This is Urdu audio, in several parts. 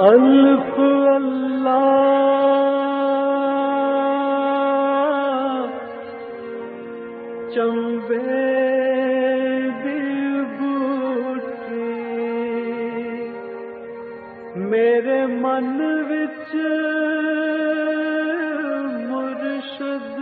الف اللہ چمبے دی بوٹی میرے من وچ مرشد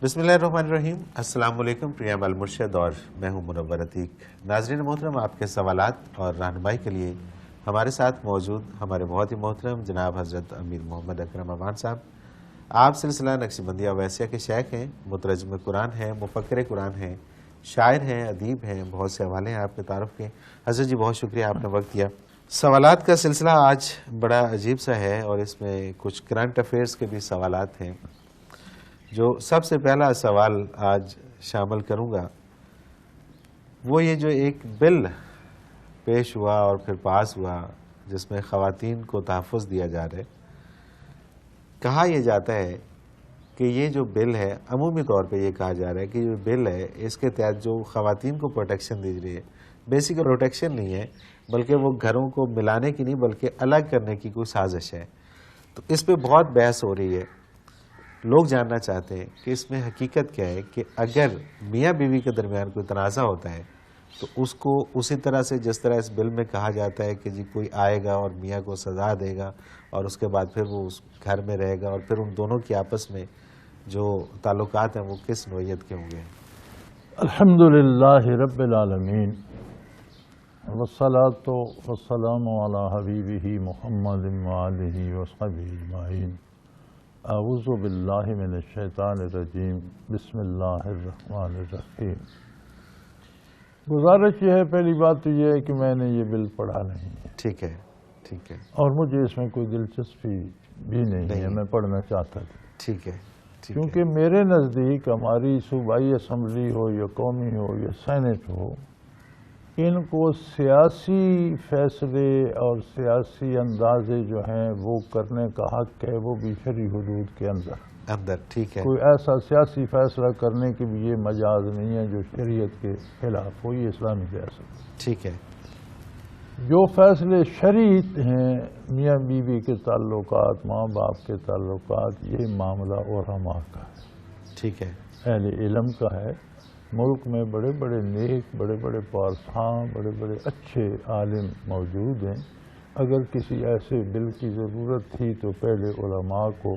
بسم اللہ الرحمن الرحیم۔ السلام علیکم پریام المرشد، اور میں ہوں منور عتیق۔ ناظرین محترم، آپ کے سوالات اور رہنمائی کے لیے ہمارے ساتھ موجود ہمارے بہت ہی محترم جناب حضرت امیر محمد اکرم امان صاحب۔ آپ سلسلہ نقشبندیہ اویسیہ کے شیخ ہیں، مترجم قرآن ہیں، مفکر قرآن ہیں، شاعر ہیں، ادیب ہیں، بہت سے حوالے ہیں آپ کے تعارف کے۔ حضرت جی بہت شکریہ، آپ نے وقت دیا۔ سوالات کا سلسلہ آج بڑا عجیب سا ہے، اور اس میں کچھ کرنٹ افیئرس کے بھی سوالات ہیں۔ جو سب سے پہلا سوال آج شامل کروں گا وہ یہ جو ایک بل پیش ہوا اور پھر پاس ہوا جس میں خواتین کو تحفظ دیا جا رہا ہے۔ کہا یہ جاتا ہے کہ یہ جو بل ہے، عمومی طور پہ یہ کہا جا رہا ہے کہ یہ بل ہے، اس کے تحت جو خواتین کو پروٹیکشن دی رہی ہے، بیسک پروٹیکشن نہیں ہے، بلکہ وہ گھروں کو ملانے کی نہیں بلکہ الگ کرنے کی کوئی سازش ہے۔ تو اس پہ بہت بحث ہو رہی ہے۔ لوگ جاننا چاہتے ہیں کہ اس میں حقیقت کیا ہے، کہ اگر میاں بیوی کے درمیان کوئی تنازع ہوتا ہے تو اس کو اسی طرح سے جس طرح اس بل میں کہا جاتا ہے کہ جی کوئی آئے گا اور میاں کو سزا دے گا اور اس کے بعد پھر وہ اس گھر میں رہے گا، اور پھر ان دونوں کی آپس میں جو تعلقات ہیں وہ کس نوعیت کے ہوں گے؟ الحمدللہ رب العالمین، والصلاة والسلام علی حبیبہ محمد وآلہ وصحبہ اجمعین۔ اعوذ باللہ من الشیطان الرجیم، بسم اللہ الرحمن الرحیم۔ گزارش یہ ہے، پہلی بات تو یہ ہے کہ میں نے یہ بل پڑھا نہیں ہے، ٹھیک ہے، ٹھیک ہے، اور مجھے اس میں کوئی دلچسپی بھی نہیں ہے، میں پڑھنا چاہتا تھا، ٹھیک ہے، کیونکہ میرے نزدیک ہماری صوبائی اسمبلی ہو یا قومی ہو یا سینٹ ہو، ان کو سیاسی فیصلے اور سیاسی اندازے جو ہیں وہ کرنے کا حق ہے، وہ بھی شرعی حدود کے اندر، ٹھیک ہے۔ کوئی ایسا سیاسی فیصلہ کرنے کی بھی یہ مجاز نہیں ہے جو شریعت کے خلاف ہو، یہ اسلامی ریاست۔ ٹھیک ہے۔ جو فیصلے شرعی ہیں، میاں بیوی کے تعلقات، ماں باپ کے تعلقات، یہ معاملہ علماء کا ہے، ٹھیک ہے، اہل علم کا ہے۔ ملک میں بڑے بڑے نیک، بڑے بڑے پارساں، بڑے بڑے اچھے عالم موجود ہیں۔ اگر کسی ایسے بل کی ضرورت تھی تو پہلے علماء کو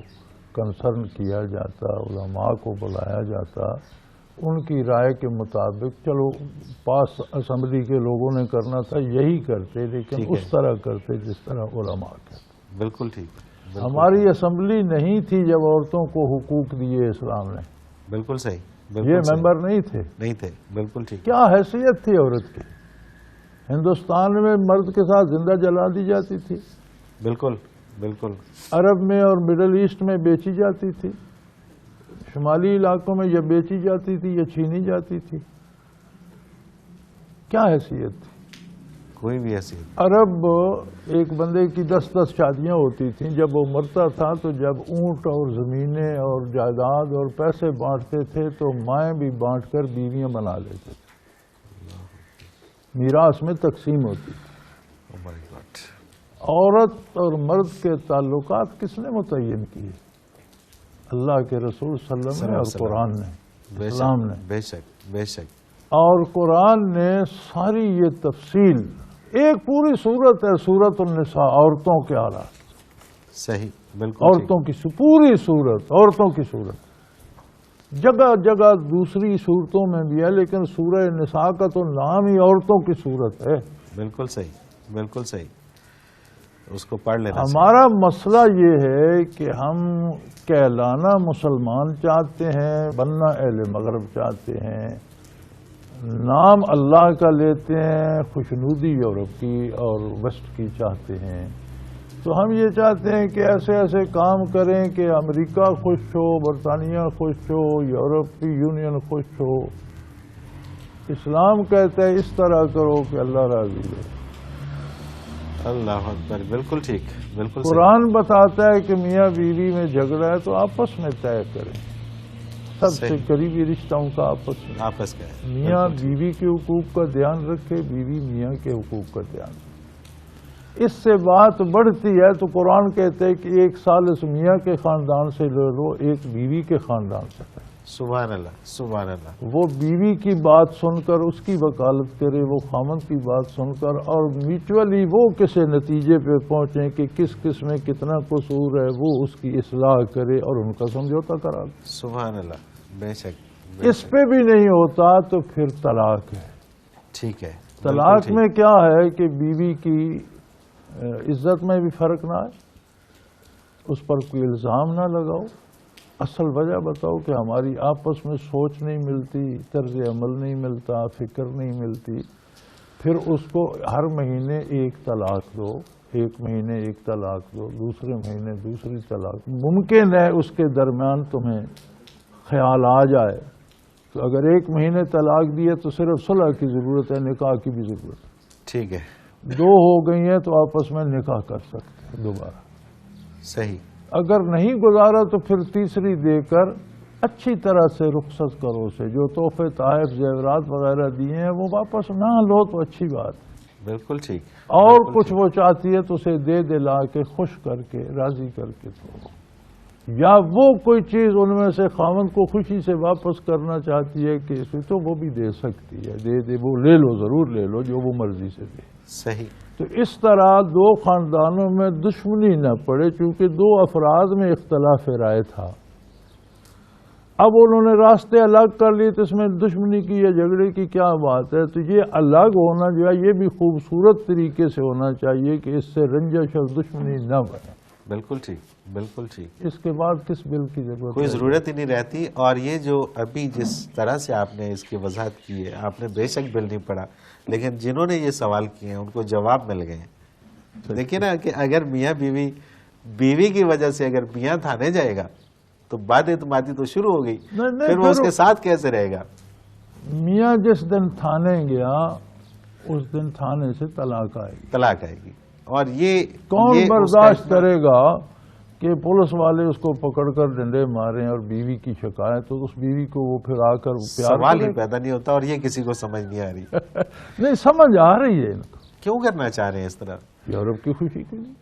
کنسرن کیا جاتا، علماء کو بلایا جاتا، ان کی رائے کے مطابق چلو پاس اسمبلی کے لوگوں نے کرنا تھا یہی کرتے، لیکن اس طرح کرتے جس طرح علماء کرتے۔ بالکل ٹھیک۔ ہماری اسمبلی نہیں تھی جب عورتوں کو حقوق دیے اسلام نے، بالکل صحیح، یہ ممبر نہیں تھے، بالکل ٹھیک۔ کیا حیثیت تھی عورت کی؟ ہندوستان میں مرد کے ساتھ زندہ جلا دی جاتی تھی، بالکل بالکل۔ عرب میں اور مڈل ایسٹ میں بیچی جاتی تھی، شمالی علاقوں میں یا بیچی جاتی تھی یا چھینی جاتی تھی، کیا حیثیت تھی؟ کوئی بھی حیثیت۔ عرب ایک بندے کی 10 شادیاں ہوتی تھیں، جب وہ مرتا تھا تو جب اونٹ اور زمینیں اور جائیداد اور پیسے بانٹتے تھے تو مائیں بھی بانٹ کر بیویاں بنا لیتے تھے، میراث میں تقسیم ہوتی تھی۔ عورت اور مرد کے تعلقات کس نے متعین کیے؟ اللہ کے رسول صلی اللہ علیہ وسلم اور قرآن نے، اسلام نے۔ بے شک، بے شک۔ اور قرآن نے ساری یہ تفصیل، ایک پوری صورت ہے سورۃ النساء، عورتوں کے حالات، صحیح، بالکل، عورتوں کی پوری صورت، عورتوں کی صورت جگہ جگہ دوسری صورتوں میں بھی ہے، لیکن سورہ نساء کا تو نام ہی عورتوں کی صورت ہے۔ بالکل صحیح، بالکل صحیح، اس کو پڑھ لینا۔ ہمارا مسئلہ یہ ہے کہ ہم کہلانا مسلمان چاہتے ہیں، بننا اہل مغرب چاہتے ہیں، نام اللہ کا لیتے ہیں، خوشنودی یورپ کی اور ویسٹ کی چاہتے ہیں، تو ہم یہ چاہتے ہیں کہ ایسے ایسے کام کریں کہ امریکہ خوش ہو، برطانیہ خوش ہو، یورپی یونین خوش ہو۔ اسلام کہتا ہے اس طرح کرو کہ اللہ راضی ہو۔ اللہ اکبر، بالکل ٹھیک، بالکل صحیح۔ قرآن بتاتا ہے کہ میاں بیوی میں جھگڑا ہے تو آپس میں طے کریں، سب سے صحیح۔ قریبی رشتوں کا آپس میں، آپس کا ہے، میاں بالکل ٹھیک۔ بیوی کے حقوق کا دھیان رکھے، بیوی میاں کے حقوق کا دھیان رکھے۔ اس سے بات بڑھتی ہے تو قرآن کہتے ہیں کہ ایک سال اس میاں کے خاندان سے لے لو، ایک بیوی کے خاندان سے لے لو۔ سبحان اللہ، سبحان اللہ۔ وہ بیوی کی بات سن کر اس کی وکالت کرے، وہ خامند کی بات سن کر، اور میوچولی وہ کسی نتیجے پہ پہنچیں کہ کس میں کتنا قصور ہے، وہ اس کی اصلاح کرے اور ان کا سمجھوتا کرا دے۔ سبحان اللہ، بے شک، بے اس شک۔ پہ بھی نہیں ہوتا تو پھر طلاق ہے۔ ٹھیک ہے، طلاق بالکل ٹھیک۔ میں کیا ہے کہ بیوی کی عزت میں بھی فرق نہ آئے، اس پر کوئی الزام نہ لگاؤ، اصل وجہ بتاؤ کہ ہماری آپس میں سوچ نہیں ملتی، طرز عمل نہیں ملتا، فکر نہیں ملتی، پھر اس کو ہر مہینے ایک طلاق دو، ایک مہینے ایک طلاق دو، دوسرے مہینے دوسری طلاق۔ ممکن ہے اس کے درمیان تمہیں خیال آ جائے تو اگر ایک مہینے طلاق دیے تو صرف صلح کی ضرورت ہے، نکاح کی بھی ضرورت ہے۔ ٹھیک ہے، دو ہو گئی ہیں تو آپس میں نکاح کر سکتے ہیں دوبارہ۔ صحیح۔ اگر نہیں گزارا تو پھر تیسری دے کر اچھی طرح سے رخصت کرو اسے، جو تحفے تحائف زیورات وغیرہ دیے ہیں وہ واپس نہ لو تو اچھی بات ہے، بالکل ٹھیک۔ اور بالکل کچھ ٹھیک۔ وہ چاہتی ہے تو اسے دے دلا کے خوش کر کے راضی کر کے دو، یا وہ کوئی چیز ان میں سے خاوند کو خوشی سے واپس کرنا چاہتی ہے کہ اسے تو وہ بھی دے سکتی ہے، دے وہ لے لو، ضرور لے لو جو وہ مرضی سے دے۔ صحیح۔ تو اس طرح دو خاندانوں میں دشمنی نہ پڑے، چونکہ دو افراد میں اختلاف رائے تھا، اب انہوں نے راستے الگ کر لیے تو اس میں دشمنی کی یا جھگڑے کی کیا بات ہے؟ تو یہ الگ ہونا جو ہے یہ بھی خوبصورت طریقے سے ہونا چاہیے کہ اس سے رنجش اور دشمنی نہ بنے۔ بالکل ٹھیک، بالکل ٹھیک۔ اس کے بعد کس بل کی ضرورت کوئی ہے؟ ضرورت ہی نہیں رہتی۔ اور یہ جو ابھی جس طرح سے آپ نے اس کی وضاحت کی ہے، آپ نے بے شک بل نہیں پڑھا، لیکن جنہوں نے یہ سوال کیے ہیں ان کو جواب مل گئے ہیں۔ دیکھیں نا کہ اگر میاں بیوی کی وجہ سے اگر میاں تھانے جائے گا تو بات اعتمادی تو شروع ہو گئی، نہیں، پھر وہ اس کے ساتھ کیسے رہے گا؟ میاں جس دن تھانے گیا اس دن تھانے سے طلاق آئے گی۔ طلاق آئے گی۔ اور یہ کون یہ اس کا برداشت اتنا- کرے گا کہ پولیس والے اس کو پکڑ کر ڈنڈے ماریں اور بیوی کی شکایت تو اس بیوی کو وہ پھر آ کر پیار سوال کرے ہی پیدا نہیں ہوتا، اور یہ کسی کو سمجھ نہیں آ رہی۔ نہیں سمجھ آ رہی ہے ان کو، کیوں کرنا چاہ رہے ہیں اس طرح؟ یورپ کی خوشی کے لیے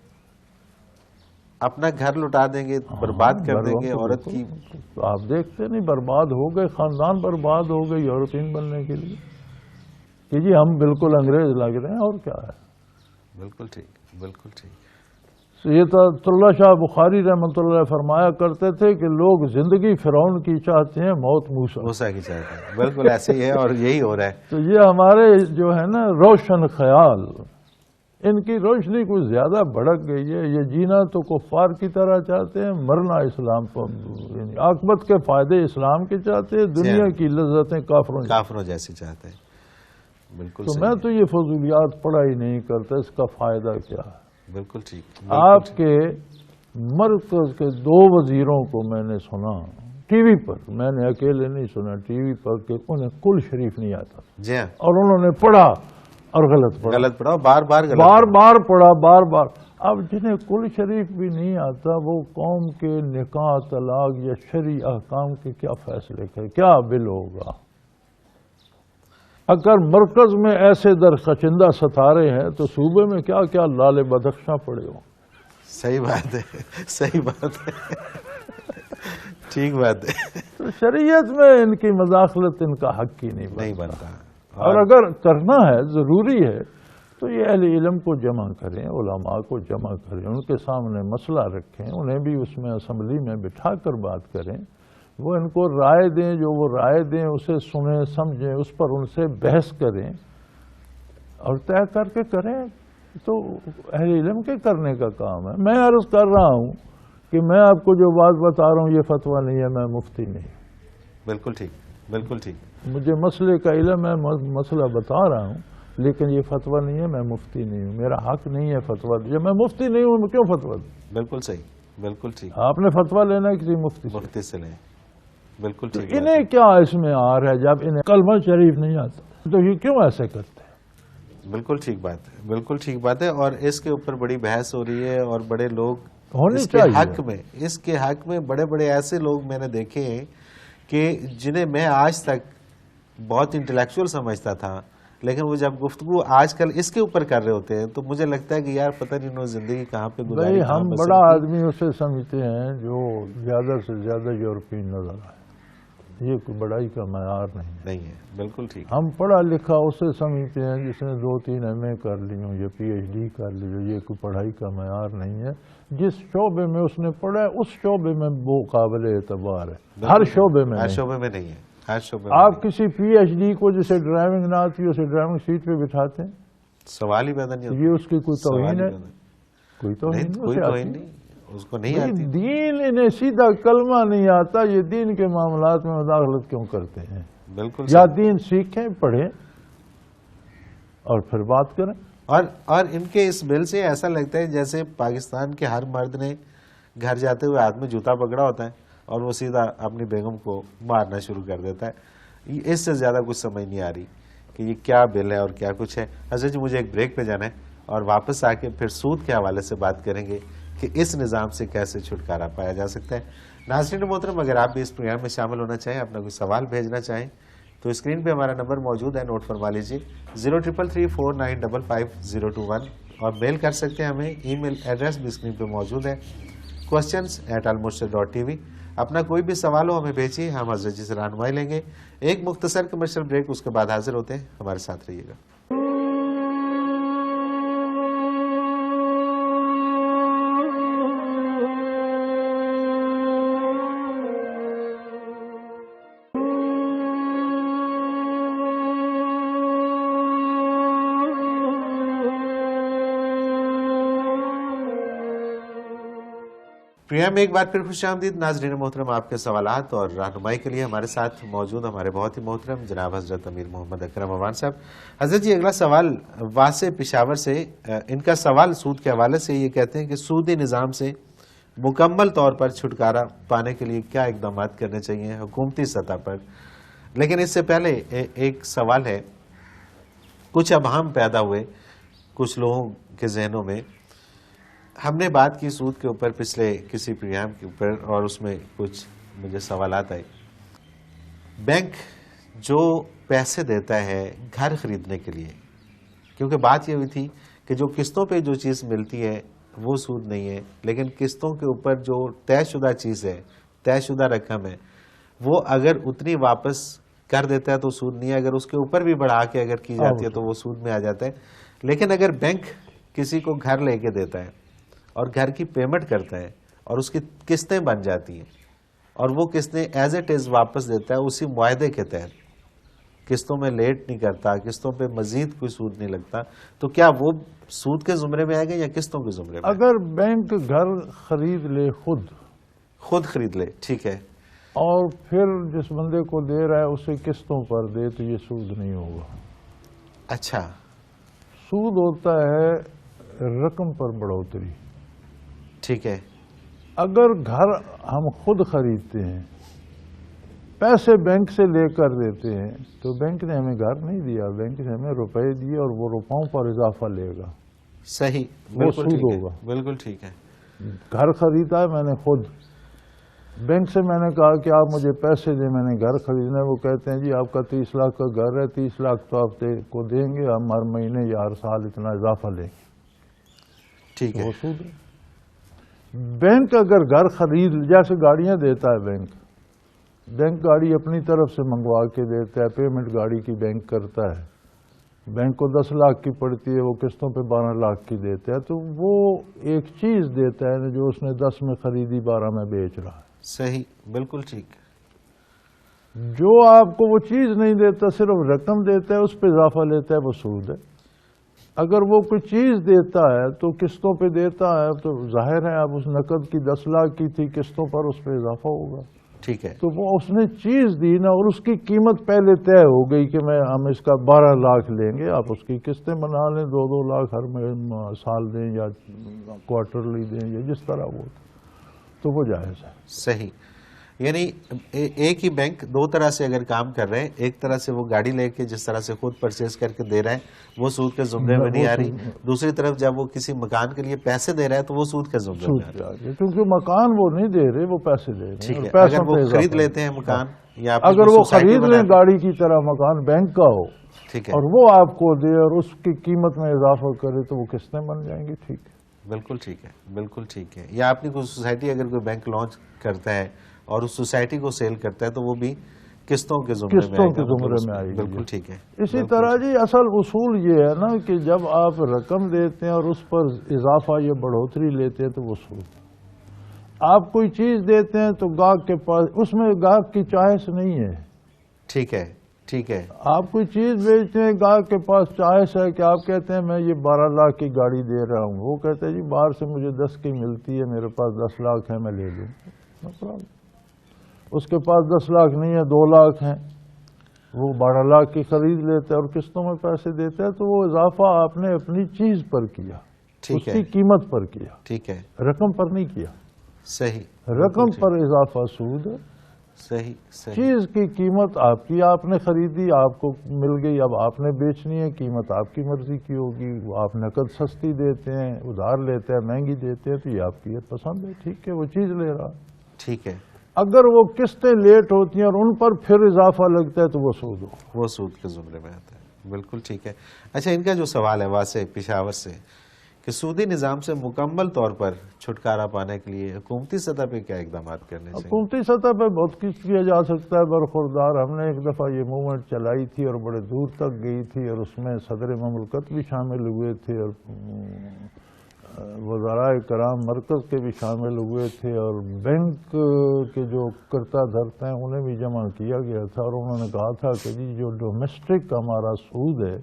اپنا گھر لٹا دیں گے، برباد کر دیں گے عورت کی۔ تو آپ دیکھتے نہیں برباد ہو گئے، خاندان برباد ہو گئے یورپین بننے کے لیے کہ جی ہم بالکل انگریز لگ رہے ہیں، اور کیا ہے۔ بالکل ٹھیک، بالکل ٹھیک۔ سید اللہ شاہ بخاری رحمۃ اللہ فرمایا کرتے تھے کہ لوگ زندگی فرعون کی چاہتے ہیں، موت موسیٰ۔ موسیٰ کی چاہتے ہیں، بالکل ایسے ہی ہے، اور یہی ہو رہا ہے۔ تو یہ ہمارے جو ہے نا روشن خیال، ان کی روشنی کچھ زیادہ بھڑک گئی ہے۔ یہ جینا تو کفار کی طرح چاہتے ہیں، مرنا اسلام پر، یعنی عاقبت کے فائدے اسلام کے چاہتے ہیں، دنیا کی لذتیں کافروں جیسی چاہتے ہیں، بالکل تو صحیح۔ میں تو یہ فضولیات پڑھا ہی نہیں کرتا، اس کا فائدہ کیا ہے؟ بالکل ٹھیک۔ آپ کے مرکز کے 2 وزیروں کو میں نے سنا ٹی وی پر، میں نے اکیلے نہیں سنا، ٹی وی پر کہ انہیں کل شریف نہیں آتا جی ہاں، اور انہوں نے پڑھا اور غلط پڑھا، غلط پڑھا، بار بار غلط بار پڑھا۔ بار پڑھا، بار بار۔ اب جنہیں کل شریف بھی نہیں آتا وہ قوم کے نکاح، طلاق یا شرعی احکام کے کیا فیصلے کرے، کیا بل ہوگا؟ اگر مرکز میں ایسے درخچندہ ستارے ہیں تو صوبے میں کیا کیا لال بدخشاں پڑے ہوں۔ صحیح بات ہے، صحیح بات ہے، ٹھیک بات ہے۔ تو شریعت میں ان کی مداخلت ان کا حق ہی نہیں بنتا۔ اور اگر کرنا ہے، ضروری ہے، تو یہ اہل علم کو جمع کریں، علماء کو جمع کریں، ان کے سامنے مسئلہ رکھیں، انہیں بھی اس میں اسمبلی میں بٹھا کر بات کریں، وہ ان کو رائے دیں، جو وہ رائے دیں اسے سنیں، سمجھیں، اس پر ان سے بحث کریں اور طے کر کے کریں۔ تو اہل علم کے کرنے کا کام ہے۔ میں عرض کر رہا ہوں کہ میں آپ کو جو بات بتا رہا ہوں یہ فتویٰ نہیں ہے، میں مفتی نہیں ہوں، بالکل ٹھیک، بالکل ٹھیک۔ مجھے مسئلے کا علم ہے، مسئلہ بتا رہا ہوں، لیکن یہ فتویٰ نہیں ہے، میں مفتی نہیں ہوں، میرا حق نہیں ہے فتویٰ دیا، میں مفتی نہیں ہوں، میں کیوں فتویٰ دوں؟ بالکل صحیح، بالکل ٹھیک۔ آپ نے فتویٰ لینا ہے کسی مفتی سے، مفتی سے لیں، بالکل تو ٹھیک۔ انہیں کیا اس میں آر ہے جب انہیں کلمہ شریف نہیں آتا؟ تو یہ کیوں ایسے کرتے ہیں؟ بالکل ٹھیک بات ہے، بالکل ٹھیک بات ہے، اور اس کے اوپر بڑی بحث ہو رہی ہے اور بڑے لوگ ہونی اس کے چاہیے۔ حق میں بڑے بڑے ایسے لوگ میں نے دیکھے ہیں کہ جنہیں میں آج تک بہت انٹلیکچوئل سمجھتا تھا، لیکن وہ جب گفتگو آج کل اس کے اوپر کر رہے ہوتے ہیں تو مجھے لگتا ہے کہ یار پتہ نہیں انہوں نے زندگی کہاں پہ گزاری، بھائی کہاں ہم بسر بڑا کی۔ آدمی اسے سمجھتے ہیں جو زیادہ سے زیادہ یورپین نظر آئے، یہ کوئی بڑائی کا معیار نہیں ہے۔ نہیں ہے، بالکل ٹھیک ہے۔ ہم پڑھا لکھا اسے سمجھتے ہیں جس نے 2-3 ایم اے کر لی ہوں یا پی ایچ ڈی کر لی ہو، یہ کوئی پڑھائی کا معیار نہیں ہے۔ جس شعبے میں اس نے پڑھا ہے اس شعبے میں وہ قابل اعتبار ہے، ہر شعبے میں ہر نہیں۔ شعبے میں نہیں ہے، ہر شعبے میں آپ نہیں۔ کسی پی ایچ ڈی کو جسے ڈرائیونگ نہ آتی اسے ڈرائیونگ سیٹ پہ بٹھاتے ہیں، سوال ہی پیدا نہیں ہوتا، یہ اس کی کوئی سوال توہین ہی ہے؟ پیدا نہیں۔ کوئی توہین نہیں، کوئی اسے توہین آتی ہے؟ نہیں، اس کو نہیں بھئی آتی۔ دین انہیں سیدھا کلمہ نہیں آتا، یہ دین کے معاملات میں مداخلت کیوں کرتے ہیں؟ بالکل یا صحیح۔ دین سیکھیں، پڑھیں اور پھر بات کریں۔ اور ان کے اس بل سے ایسا لگتا ہے جیسے پاکستان کے ہر مرد نے گھر جاتے ہوئے ہاتھ میں جوتا پکڑا ہوتا ہے اور وہ سیدھا اپنی بیگم کو مارنا شروع کر دیتا ہے۔ اس سے زیادہ کچھ سمجھ نہیں آ رہی کہ یہ کیا بل ہے اور کیا کچھ ہے۔ حضرت جی مجھے ایک بریک پہ جانا ہے اور واپس آ کے پھر سود کے حوالے سے بات کریں گے کہ اس نظام سے کیسے چھٹکارا پایا جا سکتا ہے۔ ناظرین محترم، اگر آپ بھی اس پروگرام میں شامل ہونا چاہیں، اپنا کوئی سوال بھیجنا چاہیں تو اسکرین پہ ہمارا نمبر موجود ہے، نوٹ فرما لیجیے 033349555021، اور میل کر سکتے ہیں ہمیں، ای میل ایڈریس بھی اسکرین پہ موجود ہے questions@almurshid.tv۔ اپنا کوئی بھی سوال ہو ہمیں بھیجیے، ہم حضرت جی سے رہنمائی لیں گے۔ ایک مختصر کمرشل بریک، اس کے بعد حاضر ہوتے ہیں، ہمارے ساتھ رہیے گا۔ پروگرام میں ایک بار پھر خوش آمدید ناظرین محترم، آپ کے سوالات اور رہنمائی کے لیے ہمارے ساتھ موجود ہمارے بہت ہی محترم جناب حضرت امیر محمد اکرم امان صاحب۔ حضرت جی اگلا سوال واسع پشاور سے، ان کا سوال سود کے حوالے سے، یہ کہتے ہیں کہ سودی نظام سے مکمل طور پر چھٹکارا پانے کے لیے کیا اقدامات کرنے چاہیے حکومتی سطح پر۔ لیکن اس سے پہلے ایک سوال ہے، کچھ ابہام پیدا ہوئے کچھ لوگوں کے ذہنوں میں۔ ہم نے بات کی سود کے اوپر پچھلے کسی پروگرام کے اوپر، اور اس میں کچھ مجھے سوالات آئے۔ بینک جو پیسے دیتا ہے گھر خریدنے کے لیے، کیونکہ بات یہ ہوئی تھی کہ جو قسطوں پہ جو چیز ملتی ہے وہ سود نہیں ہے، لیکن قسطوں کے اوپر جو طے شدہ چیز ہے، طے شدہ رقم ہے، وہ اگر اتنی واپس کر دیتا ہے تو سود نہیں ہے، اگر اس کے اوپر بھی بڑھا کے اگر کی جاتی ہے تو وہ سود میں آ جاتا ہے۔ لیکن اگر بینک کسی کو گھر لے کے دیتا ہے اور گھر کی پیمنٹ کرتا ہے اور اس کی قسطیں بن جاتی ہیں اور وہ قسطیں ایز اٹ از واپس دیتا ہے اسی معاہدے کے تحت، قسطوں میں لیٹ نہیں کرتا، قسطوں پہ مزید کوئی سود نہیں لگتا، تو کیا وہ سود کے زمرے میں آئے گا یا قسطوں کے زمرے میں؟ اگر بینک گھر خرید لے خود خرید لے، ٹھیک ہے، اور پھر جس بندے کو دے رہا ہے اسے قسطوں پر دے تو یہ سود نہیں ہوگا۔ اچھا، سود ہوتا ہے رقم پر بڑھوتری۔ ٹھیک ہے، اگر گھر ہم خود خریدتے ہیں، پیسے بینک سے لے کر دیتے ہیں، تو بینک نے ہمیں گھر نہیں دیا، بینک نے ہمیں روپے دیے اور وہ روپاؤں پر اضافہ لے گا، صحیح، وہ بالکل سود ٹھیک ہے، ہوگا۔ بالکل ٹھیک ہے، گھر خریدا ہے میں نے خود، بینک سے میں نے کہا کہ آپ مجھے پیسے دیں، میں نے گھر خریدنا ہے، وہ کہتے ہیں جی آپ کا 30 لاکھ کا گھر ہے، 30 لاکھ تو آپ کو دیں گے، ہم ہر مہینے یا ہر سال اتنا اضافہ لیں گے، ٹھیک ہے، وہ سود ہے۔ بینک اگر گھر خرید، جیسے گاڑیاں دیتا ہے بینک گاڑی اپنی طرف سے منگوا کے دیتا ہے، پیمنٹ گاڑی کی بینک کرتا ہے، بینک کو 10 لاکھ کی پڑتی ہے، وہ قسطوں پہ 12 لاکھ کی دیتا ہے، تو وہ ایک چیز دیتا ہے جو اس نے 10 میں خریدی 12 میں بیچ رہا ہے۔ صحیح، بالکل ٹھیک، جو آپ کو وہ چیز نہیں دیتا، صرف رقم دیتا ہے، اس پہ اضافہ لیتا ہے، وہ سود ہے۔ اگر وہ کوئی چیز دیتا ہے تو قسطوں پہ دیتا ہے تو ظاہر ہے اب اس نقد کی 10 لاکھ کی تھی، قسطوں پر اس پہ اضافہ ہوگا، ٹھیک ہے، تو وہ اس نے چیز دی نا، اور اس کی قیمت پہلے طے ہو گئی کہ ہم اس کا 12 لاکھ لیں گے، آپ اس کی قسطیں بنا لیں، 2-2 لاکھ ہر سال دیں یا کوارٹرلی دیں یا جس طرح وہ، تو وہ جائز ہے۔ صحیح۔ یعنی ایک ہی بینک دو طرح سے اگر کام کر رہے ہیں، ایک طرح سے وہ گاڑی لے کے جس طرح سے خود پرچیز کر کے دے رہا ہے وہ سود کے زمرے میں نہیں آ رہی، دوسری طرف جب وہ کسی مکان کے لیے پیسے دے رہا ہے تو وہ سود کے زمرے میں آ رہی ہے، کیونکہ مکان وہ نہیں دے رہے، وہ پیسے دے رہے ٹھیک ہیں، ہے۔ پیسوں اگر وہ پہ خرید اضافہ۔ لیتے ہیں مکان یا اگر وہ خرید لیں گاڑی کی طرح مکان بینک کا ہو ٹھیک ہے، اور وہ آپ کو دے اور اس کی قیمت میں اضافہ کرے تو وہ قسطیں بن جائیں گی، ٹھیک ہے، بالکل ٹھیک ہے، بالکل ٹھیک ہے۔ یا اپنی کوئی سوسائٹی اگر کوئی بینک لانچ کرتا ہے اور اس سوسائٹی کو سیل کرتا ہے تو وہ بھی قسطوں کے زمرے میں قسطوں آئے کے گا، زمرے میں آئے گی، بالکل ٹھیک ہے۔ اسی طرح جی اصل اصول یہ ہے نا کہ جب آپ رقم دیتے ہیں اور اس پر اضافہ یا بڑھوتری لیتے ہیں تو وہ سود۔ آپ کوئی چیز دیتے ہیں تو گاہک کے پاس اس میں گاہک کی چوائس نہیں ہے، ٹھیک ہے، ٹھیک ہے، آپ کوئی چیز بیچتے ہیں گاہک کے پاس چوائس ہے کہ آپ کہتے ہیں میں یہ 12 لاکھ کی گاڑی دے رہا ہوں، وہ کہتے ہیں جی باہر سے مجھے 10 کی ملتی ہے، میرے پاس 10 لاکھ ہے، میں لے لوں، no problem۔ اس کے پاس 10 لاکھ نہیں ہے، 2 لاکھ ہیں، وہ 12 لاکھ کی خرید لیتے ہیں اور قسطوں میں پیسے دیتے ہیں، تو وہ اضافہ آپ نے اپنی چیز پر کیا، ٹھیک اس ہے، کی قیمت پر کیا، ٹھیک ہے، رقم پر نہیں کیا۔ صحیح، رقم پر اضافہ سود ہے، صحیح، صحیح، چیز کی قیمت آپ کی، آپ نے خریدی، آپ کو مل گئی، اب آپ نے بیچنی ہے، قیمت آپ کی مرضی کی ہوگی، آپ نقد سستی دیتے ہیں، ادھار لیتے ہیں، مہنگی دیتے ہیں، تو یہ آپ کی پسند ہے، ٹھیک ہے، وہ چیز لے رہا۔ ٹھیک ہے، اگر وہ قسطیں لیٹ ہوتی ہیں اور ان پر پھر اضافہ لگتا ہے تو وہ سود ہو۔ وہ سود کے زمرے میں آتا ہے، بالکل ٹھیک ہے۔ اچھا، ان کا جو سوال ہے واسع پشاور سے کہ سودی نظام سے مکمل طور پر چھٹکارا پانے کے لیے حکومتی سطح پہ کیا اقدامات کرنے چاہیے؟ حکومتی سطح پہ بہت کچھ کیا جا سکتا ہے برخوردار۔ ہم نے ایک دفعہ یہ موومنٹ چلائی تھی اور بڑے دور تک گئی تھی، اور اس میں صدر مملکت بھی شامل ہوئے تھے اور وزراء کرام مرکز کے بھی شامل ہوئے تھے، اور بینک کے جو کرتا دھرتا ہیں انہیں بھی جمع کیا گیا تھا، اور انہوں نے کہا تھا کہ جی جو ڈومیسٹک ہمارا سود ہے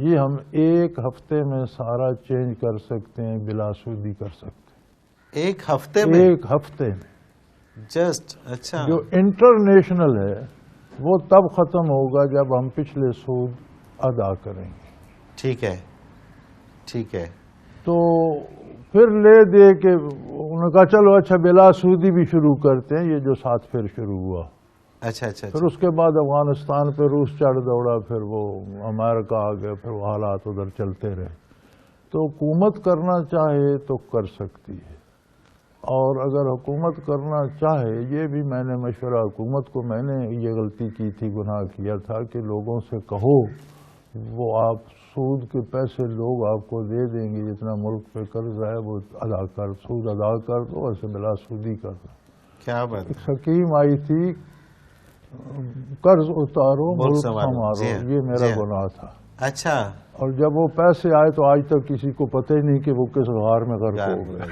یہ ہم ایک ہفتے میں سارا چینج کر سکتے ہیں، بلا سودی کر سکتے ہیں، ایک ہفتے میں؟ ایک ہفتے میں جسٹ، اچھا، جو انٹرنیشنل ہے وہ تب ختم ہوگا جب ہم پچھلے سود ادا کریں گے، ٹھیک ہے، ٹھیک ہے، تو پھر لے دے کے انہوں نے کہا چلو اچھا بلا سودی بھی شروع کرتے ہیں، یہ جو ساتھ پھر شروع ہوا۔ اچھا، اچھا، پھر اس کے بعد افغانستان پہ روس چڑھ دوڑا، پھر وہ امریکہ آ گیا، پھر وہ حالات ادھر چلتے رہے۔ تو حکومت کرنا چاہے تو کر سکتی ہے، اور اگر حکومت کرنا چاہے، یہ بھی میں نے مشورہ حکومت کو، میں نے یہ غلطی کی تھی، گناہ کیا تھا کہ لوگوں سے کہو وہ آپ سود کے پیسے لوگ آپ کو دے دیں گے، جتنا ملک پہ قرض ہے وہ ادا کر، سود ادا کر دو، ایسے بلا سودی کر دو۔ کیا بات ایک سکیم آئی تھی قرض اتارو ملک سنوارو، جی سنوارو، ہاں، یہ میرا جی ہاں، گناہ تھا، اچھا، اور جب وہ پیسے آئے تو آج تک کسی کو پتہ ہی نہیں کہ وہ کس غار میں غرق ہو گئے۔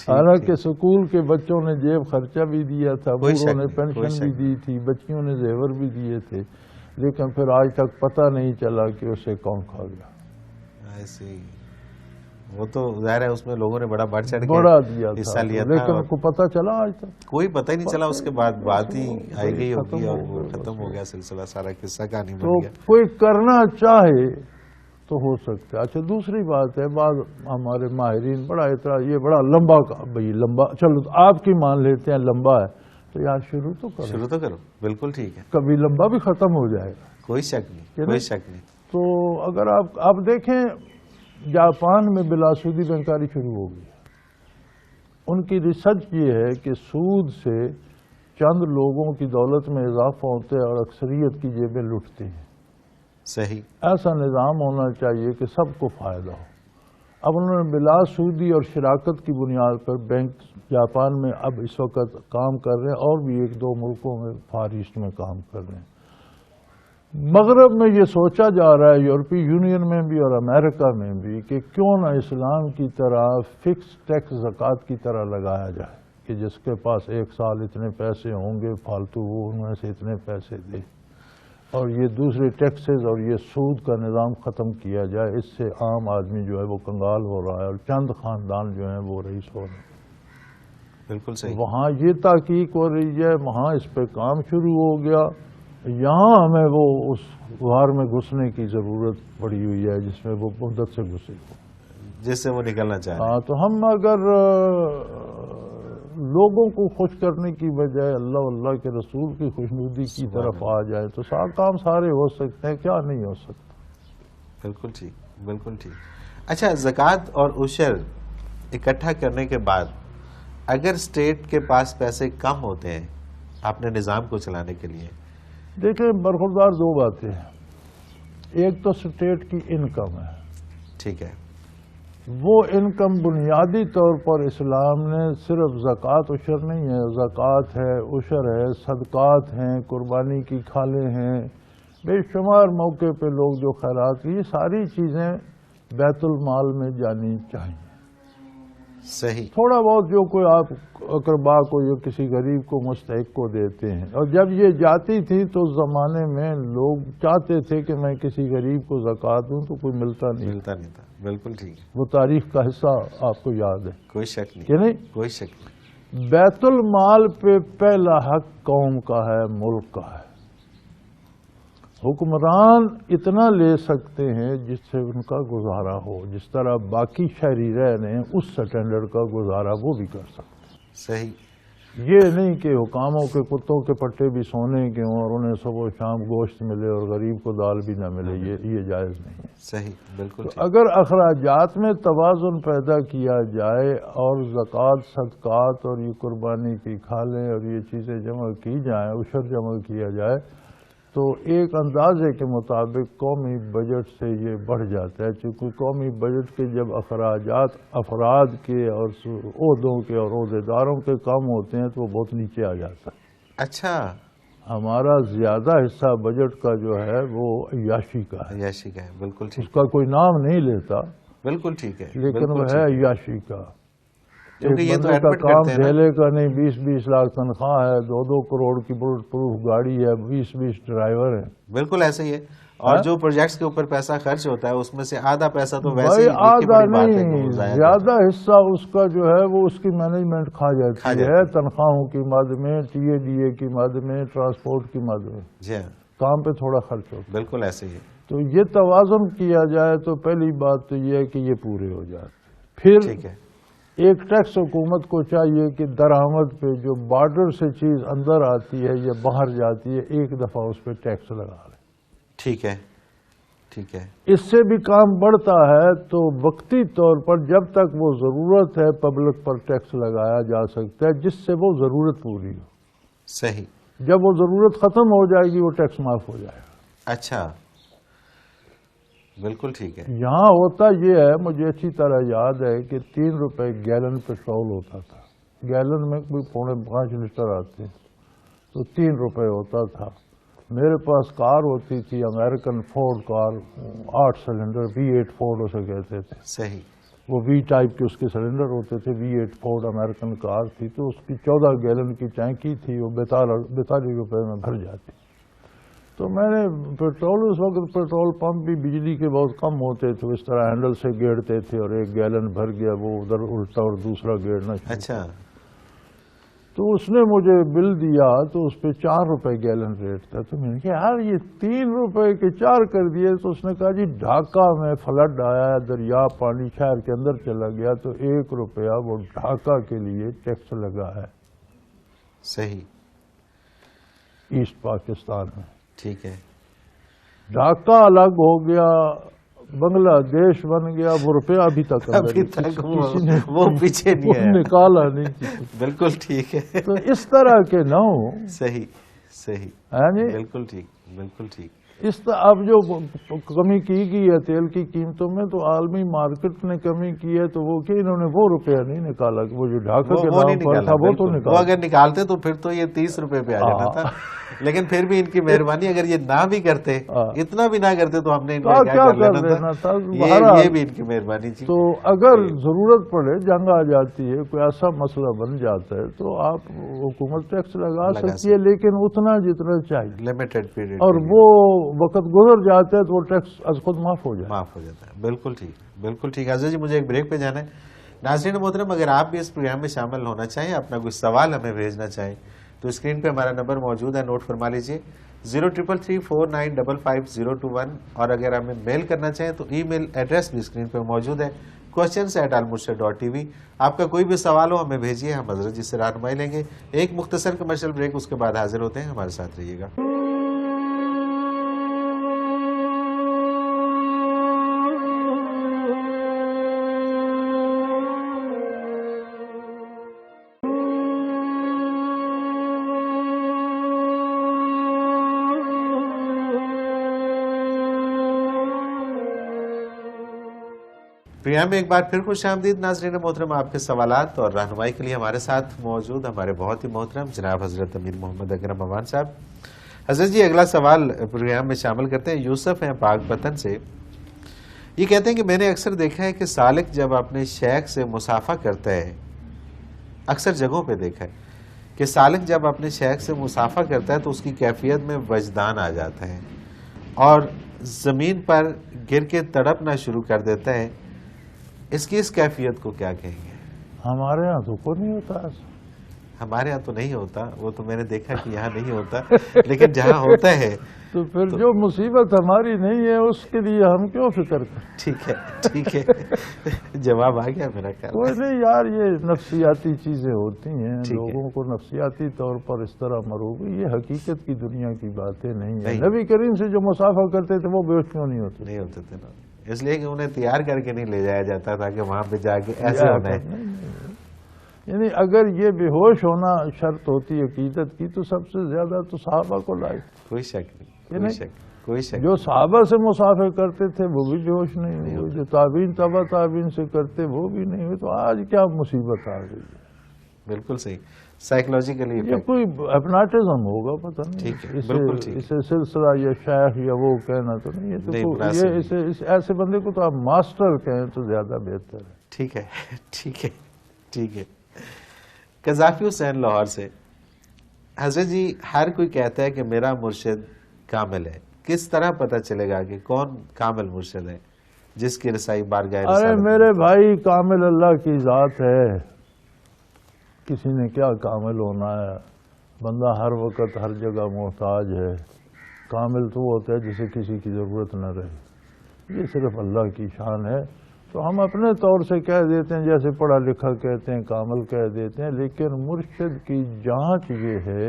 حالانکہ سکول کے بچوں نے جیب خرچہ بھی دیا تھا، بوڑھوں نے پینشن بھی دی تھی، بچیوں نے زیور بھی دیے تھے، لیکن پھر آج تک پتہ نہیں چلا کہ اسے کون کھا گیا۔ ایسے وہ تو ظاہر ہے اس میں لوگوں نے بڑا بڑھ چڑھ بڑا کے دیا حصہ تھا، لیا تھا، لیکن اور ان کو پتہ چلا آج تک؟ کوئی پتہ ہی نہیں چلا، اس کے بعد بات ہی آئی گئی ہوگی ختم اور ہو وہ گئی، ختم ہو گیا سلسلہ، سارا قصہ کہانی تو بن گیا۔ کوئی کرنا چاہے تو ہو سکتا ہے۔ اچھا دوسری بات ہے، بعض ہمارے ماہرین بڑا اعتراض، یہ بڑا لمبا بھائی لمبا، چلو آپ کی مان لیتے ہیں لمبا ہے تو یار شروع تو کرو، شروع تو کرو، بالکل ٹھیک ہے، کبھی لمبا بھی ختم ہو جائے گا۔ کوئی شک نہیں، کوئی شک نہیں۔ تو اگر آپ دیکھیں جاپان میں بلا سودی بینکاری شروع ہو گئی، ان کی ریسرچ یہ ہے کہ سود سے چند لوگوں کی دولت میں اضافہ ہوتا ہے اور اکثریت کی جیبیں لٹتی ہیں۔ صحیح، ایسا نظام ہونا چاہیے کہ سب کو فائدہ ہو۔ اب انہوں نے بلا سودی اور شراکت کی بنیاد پر بینک جاپان میں اب اس وقت کام کر رہے ہیں، اور بھی 1-2 ملکوں میں فار ایسٹ میں کام کر رہے ہیں۔ مغرب میں یہ سوچا جا رہا ہے، یورپی یونین میں بھی اور امریکہ میں بھی، کہ کیوں نہ اسلام کی طرح فکس ٹیکس زکوٰۃ کی طرح لگایا جائے کہ جس کے پاس 1 سال اتنے پیسے ہوں گے فالتو وہ ان میں سے اتنے پیسے دے، اور یہ دوسرے ٹیکسز اور یہ سود کا نظام ختم کیا جائے۔ اس سے عام آدمی جو ہے وہ کنگال ہو رہا ہے اور چند خاندان جو ہیں وہ رئیس ہو رہے ہیں۔ بالکل صحیح، وہاں یہ تحقیق ہو رہی ہے، وہاں اس پہ کام شروع ہو گیا، یہاں ہمیں وہ اس غار میں گھسنے کی ضرورت پڑی ہوئی ہے جس میں وہ مدت سے گھسے ہو، جس سے وہ نکلنا چاہ رہے ہیں۔ ہاں تو ہم اگر لوگوں کو خوش کرنے کی بجائے اللہ اللہ کے رسول کی خوشنودی کی طرف آ جائے تو کام سارے ہو سکتے ہیں، کیا نہیں ہو سکتا؟ بالکل ٹھیک، بالکل ٹھیک۔ اچھا، زکوٰۃ اور عشر اکٹھا کرنے کے بعد اگر اسٹیٹ کے پاس پیسے کم ہوتے ہیں اپنے نظام کو چلانے کے لیے؟ دیکھیں برخوردار دو باتیں ہیں، ایک تو اسٹیٹ کی انکم ہے، ٹھیک ہے، وہ انکم بنیادی طور پر اسلام نے صرف زکوٰۃ عشر نہیں ہے، زکوٰۃ ہے، عشر ہے، صدقات ہیں، قربانی کی کھالیں ہیں، بے شمار موقع پہ لوگ جو خیرات کی، یہ ساری چیزیں بیت المال میں جانی چاہیے۔ صحیح، تھوڑا بہت جو کوئی آپ اقربا کو یا کسی غریب کو مستحق کو دیتے ہیں، اور جب یہ جاتی تھی تو اس زمانے میں لوگ چاہتے تھے کہ میں کسی غریب کو زکوٰۃ دوں تو کوئی ملتا نہیں تھا، بالکل ٹھیک ہے، وہ تاریخ کا حصہ آپ کو یاد ہے کوئی شک نہیں، کہ نہیں؟ کوئی شک نہیں۔ بیت المال پہ پہلا حق قوم کا ہے، ملک کا ہے۔ حکمران اتنا لے سکتے ہیں جس سے ان کا گزارا ہو، جس طرح باقی شہری رہ رہے ہیں اس سٹینڈرڈ کا گزارا وہ بھی کر سکتے ہیں۔ صحیح، یہ نہیں کہ حکاموں کے کتوں کے پٹے بھی سونے کے ہوں اور انہیں صبح و شام گوشت ملے اور غریب کو دال بھی نہ ملے، یہ جائز نہیں ہے۔ صحیح، بالکل ٹھیک، اگر اخراجات میں توازن پیدا کیا جائے اور زکوٰۃ، صدقات اور یہ قربانی کی کھالیں اور یہ چیزیں جمع کی جائیں، عشر جمع کیا جائے، تو ایک اندازے کے مطابق قومی بجٹ سے یہ بڑھ جاتا ہے، چونکہ قومی بجٹ کے جب اخراجات افراد کے اور عہدوں کے اور عہدیداروں کے کم ہوتے ہیں تو وہ بہت نیچے آ جاتا ہے۔ اچھا، ہمارا زیادہ حصہ بجٹ کا جو ہے وہ عیاشی کا ہے، عیاشی کا ہے، بالکل اس ٹھیک، کا کوئی نام نہیں لیتا بالکل ٹھیک ہے، لیکن بالکل وہ ہے عیاشی کا۔ کیونکہ ایک یہ تو بندے کا ایڈمٹ کام کرتے ہیں نا۔ ڈھیلے کا نہیں، 20-20 لاکھ تنخواہ ہے، 2-2 کروڑ کی بلٹ پروف گاڑی ہے، 20-20 ڈرائیور ہیں۔ بالکل ایسے ہی ہے، اور جو پروجیکٹس کے اوپر پیسہ خرچ ہوتا ہے اس میں سے آدھا پیسہ تو ویسے بھائی ہی لکھی آدھا پڑی بات ہے کہ نہیں، وہ ضائع زیادہ حصہ اس کا جو ہے وہ اس کی مینجمنٹ کھا جاتی ہے، تنخواہوں کی مد میں، ٹی اے ڈی اے کی مد میں، ٹرانسپورٹ کی مد میں، جی ہاں، کام پہ تھوڑا خرچ ہوتا ہے۔ بالکل ایسے ہی ہے، تو یہ توازن کیا جائے تو پہلی بات تو یہ ہے کہ یہ پورے ہو جاتے۔ پھر ٹھیک ہے، ایک ٹیکس حکومت کو چاہیے کہ درآمد پہ جو بارڈر سے چیز اندر آتی ہے یا باہر جاتی ہے ایک دفعہ اس پہ ٹیکس لگا لے۔ ٹھیک ہے، ٹھیک ہے، اس سے بھی کام بڑھتا ہے تو وقتی طور پر جب تک وہ ضرورت ہے پبلک پر ٹیکس لگایا جا سکتا ہے جس سے وہ ضرورت پوری ہو۔ صحیح، جب وہ ضرورت ختم ہو جائے گی وہ ٹیکس معاف ہو جائے گا۔ اچھا، بالکل ٹھیک ہے، یہاں ہوتا یہ ہے، مجھے اچھی طرح یاد ہے کہ 3 روپے گیلن پیٹرول ہوتا تھا، گیلن میں کوئی 4.5 لیٹر آتے تو 3 روپے ہوتا تھا۔ میرے پاس کار ہوتی تھی امریکن فورڈ کار، 8 سلنڈر، V8 فورڈ اسے کہتے تھے، صحیح، وہ V ٹائپ کے اس کے سلنڈر ہوتے تھے، V8 فورڈ امریکن کار تھی، تو اس کی 14 گیلن کی ٹینکی تھی، وہ 42 روپے میں بھر جاتی۔ تو میں نے پیٹرول، اس وقت پیٹرول پمپ بھی بجلی کے بہت کم ہوتے تھے، اس طرح ہینڈل سے گیڑتے تھے اور 1 گیلن بھر گیا وہ ادھر الٹا اور دوسرا گیڑنا شروع۔ اچھا، تو اس نے مجھے بل دیا تو اس پہ 4 روپے گیلن ریٹ تھا، تو میں نے کہا یار یہ 3 روپے کے 4 کر دیے۔ تو اس نے کہا جی ڈھاکہ میں فلڈ آیا ہے، دریا پانی شہر کے اندر چلا گیا تو 1 روپیہ وہ ڈھاکہ کے لیے ٹیکس لگا ہے صحیح، ایسٹ پاکستان میں۔ ٹھیک ہے، ڈھاکہ الگ ہو گیا، بنگلہ دیش بن گیا، وہ روپیہ ابھی تک ابھی تک وہ پیچھے نہیں ہے، نکالا نہیں کسی۔ بالکل ٹھیک ہے، تو اس طرح کے نہ ہو، صحیح، صحیح، یعنی بالکل ٹھیک، بالکل ٹھیک، اب جو کمی کی گئی ہے تیل کی قیمتوں میں تو عالمی مارکیٹ نے کمی کی ہے، تو وہ کہ انہوں نے وہ روپیہ نہیں نکالا، وہ جو ڈھاکہ کے وہ نہیں نام پر نکالا، تھا وہ تو بالکل۔ وہ نکالا۔ اگر نکالتے تو پھر تو یہ 30 روپے پہ آ جانا تھا، لیکن پھر بھی ان کی مہربانی، اگر یہ نہ بھی کرتے، اتنا بھی نہ کرتے تو ہم نے ان کو کیا کر لینا تھا، یہ بھی ان کی مہربانی تھی۔ تو اگر ضرورت پڑے، جنگ آ جاتی ہے، کوئی ایسا مسئلہ بن جاتا ہے تو آپ حکومت ٹیکس لگا سکتی ہے، لیکن اتنا جتنا چاہیے، لمیٹڈ پیریڈ، اور وہ وقت گزر جاتا ہے تو وہ ٹیکس از خود معاف ہو جائے، معاف ہو جاتا ہے۔ بالکل ٹھیک، بالکل ٹھیک۔ عزیز جی مجھے ایک بریک پہ جانا ہے۔ ناظرین محترم، اگر آپ بھی اس پروگرام میں شامل ہونا چاہیں، اپنا کوئی سوال ہمیں بھیجنا چاہیں تو اسکرین پہ ہمارا نمبر موجود ہے، نوٹ فرما لیجئے 033349555021 اور اگر ہمیں میل کرنا چاہیں تو ای میل ایڈریس بھی اسکرین پہ موجود ہے questions@almurshid.tv. آپ کا کوئی بھی سوال ہو ہمیں بھیجیے، ہم حضرت جی سے رہنمائی لیں گے. ایک مختصر کمرشل بریک، اس کے بعد حاضر ہوتے ہیں. ہمارے ساتھ رہیے گا. پروگرام میں ایک بار پھر خوش آمدید ناظرین محترم. آپ کے سوالات اور رہنمائی کے لیے ہمارے ساتھ موجود ہمارے بہت ہی محترم جناب حضرت امیر محمد اکرم امان صاحب. حضرت جی اگلا سوال پروگرام میں شامل کرتے ہیں. یوسف ہیں پاک پتن سے. یہ کہتے ہیں کہ میں نے اکثر دیکھا ہے کہ سالک جب اپنے شیخ سے مصافحہ کرتا ہے، اکثر جگہوں پہ دیکھا ہے کہ سالک جب اپنے شیخ سے مصافحہ کرتا ہے تو اس کی کیفیت میں وجدان آ جاتا ہے اور زمین پر گر کے تڑپنا شروع کر دیتا ہے. اس کی اس کیفیت کو کیا کہیں گے؟ ہمارے ہاں تو کوئی نہیں ہوتا ایسا. ہمارے ہاں تو نہیں ہوتا، وہ تو میں نے دیکھا کہ یہاں نہیں ہوتا، لیکن جہاں ہوتا ہے تو پھر جو مصیبت ہماری نہیں ہے اس کے لیے ہم کیوں فکر کریں؟ ٹھیک ہے ٹھیک ہے. جواب آ گیا میرا خیال. کوئی نہیں یار، یہ نفسیاتی چیزیں ہوتی ہیں، لوگوں کو نفسیاتی طور پر اس طرح مروبی، یہ حقیقت کی دنیا کی باتیں نہیں ہیں. نبی کریم سے جو مصافحہ کرتے تھے وہ بے ہوش کیوں نہیں ہوتے؟ نہیں ہوتے تھے نا، اس لیے کہ انہیں تیار کر کے نہیں لے جایا جاتا تھا کہ وہاں پہ جا کے ایسے ہونا ہے. یعنی اگر یہ بے ہوش ہونا شرط ہوتی عقیدت کی تو سب سے زیادہ تو صحابہ کو لائے. کوئی شک نہیں، کوئی شک. جو صحابہ سے مصافحہ کرتے تھے وہ بھی بے ہوش نہیں ہوئے، جو تابعین تبع تابعین سے کرتے وہ بھی نہیں ہوئے. تو آج کیا مصیبت آ گئی ہے؟ بالکل صحیح. سائیکولوجیکلی یہ کوئی اپناٹزم ہوگا، پتہ نہیں. ٹھیک ہے، بالکل ٹھیک. اسے سلسلہ یا شیخ یا وہ کہنا تو نہیں ہے. تو ایسے بندے کو تو آپ ماسٹر کہیں تو زیادہ بہتر ہے. ٹھیک ہے ٹھیک ہے ٹھیک ہے. قذافی حسین لاہور سے. حضرت جی ہر کوئی کہتا ہے کہ میرا مرشد کامل ہے، کس طرح پتہ چلے گا کہ کون کامل مرشد ہے جس کی رسائی بارگاہ رسالت؟ ارے میرے بھائی، کامل اللہ کی ذات ہے. کسی نے کیا کامل ہونا ہے؟ بندہ ہر وقت ہر جگہ محتاج ہے. کامل تو ہوتا ہے جسے کسی کی ضرورت نہ رہے. یہ صرف اللہ کی شان ہے. تو ہم اپنے طور سے کہہ دیتے ہیں، جیسے پڑھا لکھا کہتے ہیں، کامل کہہ دیتے ہیں. لیکن مرشد کی جانچ یہ ہے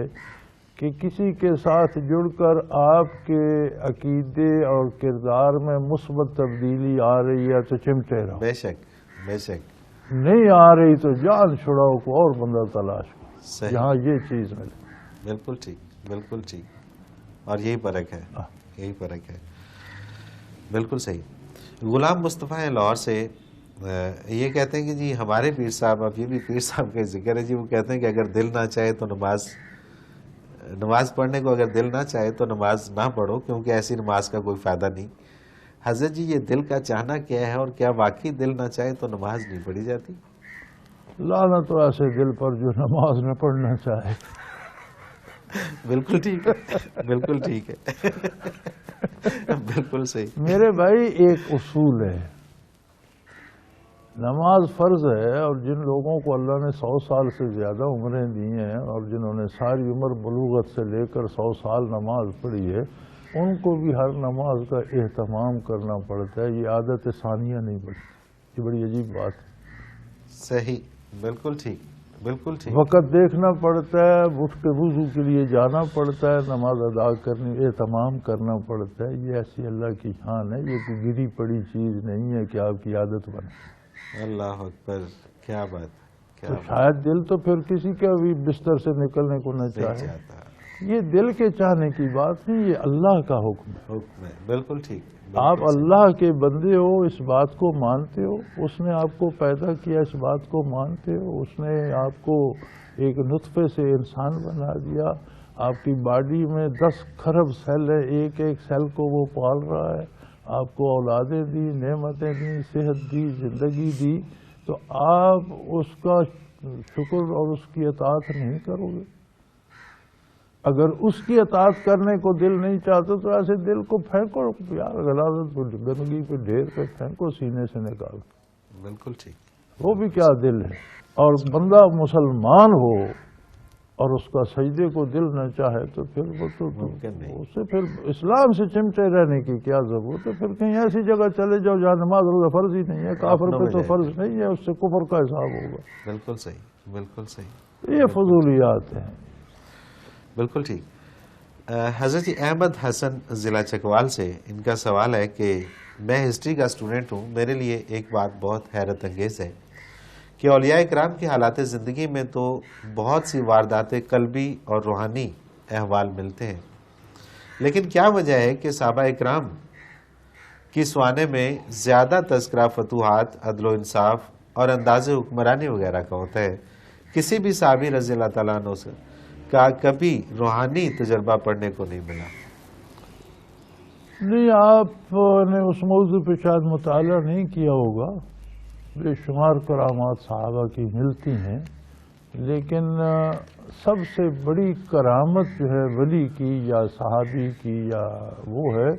کہ کسی کے ساتھ جڑ کر آپ کے عقیدے اور کردار میں مثبت تبدیلی آ رہی ہے تو چمٹے رہو. بے شک بے شک. نہیں آ رہی تو جان چھڑاؤ کو اور بندہ تلاش کرو جہاں یہ چیز ملے. بالکل ٹھیک، بالکل ٹھیک. اور یہی فرق ہے، یہی فرق ہے. بالکل صحیح. غلام مصطفیٰ ہیں لاہور سے. یہ کہتے ہیں کہ جی ہمارے پیر صاحب، اب یہ بھی پیر صاحب کا ذکر ہے جی، وہ کہتے ہیں کہ اگر دل نہ چاہے تو نماز پڑھنے کو اگر دل نہ چاہے تو نماز نہ پڑھو، کیونکہ ایسی نماز کا کوئی فائدہ نہیں. حضرت جی یہ دل کا چاہنا کیا ہے، اور کیا واقعی دل نہ چاہے تو نماز نہیں پڑھی جاتی؟ لعنت تو ایسے دل پر جو نماز نہ پڑھنا چاہے. بالکل ٹھیک ہے، بالکل ٹھیک ہے. بالکل صحیح. میرے بھائی ایک اصول ہے، نماز فرض ہے، اور جن لوگوں کو اللہ نے 100 سال سے زیادہ عمریں دی ہیں اور جنہوں نے ساری عمر بلوغت سے لے کر 100 سال نماز پڑھی ہے، ان کو بھی ہر نماز کا اہتمام کرنا پڑتا ہے. یہ عادت ثانیہ نہیں پڑتی. یہ بڑی عجیب بات ہے. صحیح، بالکل ٹھیک، بالکل ٹھیک. وقت دیکھنا پڑتا ہے، اٹھ کے وضو کے لیے جانا پڑتا ہے، نماز ادا کرنے اہتمام کرنا پڑتا ہے. یہ ایسی اللہ کی شان ہے. یہ کوئی گری پڑی چیز نہیں ہے کہ آپ کی عادت بنے. اللہ اکبر، کیا بات. تو شاید دل تو پھر کسی کا بھی بستر سے نکلنے کو نہ چاہے. یہ دل کے چاہنے کی بات نہیں، یہ اللہ کا حکم ہے. بالکل ٹھیک. آپ اللہ کے بندے ہو، اس بات کو مانتے ہو. اس نے آپ کو پیدا کیا، اس بات کو مانتے ہو. اس نے آپ کو ایک نطفے سے انسان بنا دیا. آپ کی باڈی میں 10 کھرب سیل ہے، ایک ایک سیل کو وہ پال رہا ہے. آپ کو اولادیں دی، نعمتیں دی، صحت دی، زندگی دی. تو آپ اس کا شکر اور اس کی اطاعت نہیں کرو گے. اگر اس کی اطاعت کرنے کو دل نہیں چاہتا تو ایسے دل کو پھینکو یار، غلاظت پہ، گندگی پہ، ڈھیر پہ پھینکو، سینے سے نکال. بالکل ٹھیک. وہ بھی کیا دل ہے. اور بندہ مسلمان ہو اور اس کا سجدے کو دل نہ چاہے تو پھر وہ تو ممکن نہیں۔ اسے پھر اسلام سے چمٹے رہنے کی کیا ضرورت ہے؟ پھر کہیں ایسی جگہ چلے جاؤ جہاں نماز روزہ فرض ہی نہیں ہے، کافر پہ تو فرض نہیں ہے، اس سے کفر کا حساب ہوگا۔ بالکل صحیح، بالکل صحیح، یہ فضولیات ہیں۔ بالکل ٹھیک۔ حضرت احمد حسن ضلع چکوال سے ان کا سوال ہے کہ میں ہسٹری کا اسٹوڈنٹ ہوں، میرے لیے ایک بات بہت حیرت انگیز ہے کہ اولیاء اکرام کی حالات زندگی میں تو بہت سی واردات قلبی اور روحانی احوال ملتے ہیں، لیکن کیا وجہ ہے کہ صحابہ اکرام کی سوانے میں زیادہ تذکرہ فتوحات، عدل و انصاف اور انداز حکمرانی وغیرہ کا ہوتا ہے؟ کسی بھی صحابی رضی اللہ تعالیٰ عنہ سے کا کبھی روحانی تجربہ پڑھنے کو نہیں ملا۔ نہیں، آپ نے اس موضوع پہ شاید مطالعہ نہیں کیا ہوگا۔ بے شمار کرامات صحابہ کی ملتی ہیں، لیکن سب سے بڑی کرامت جو ہے ولی کی یا صحابی کی یا وہ ہے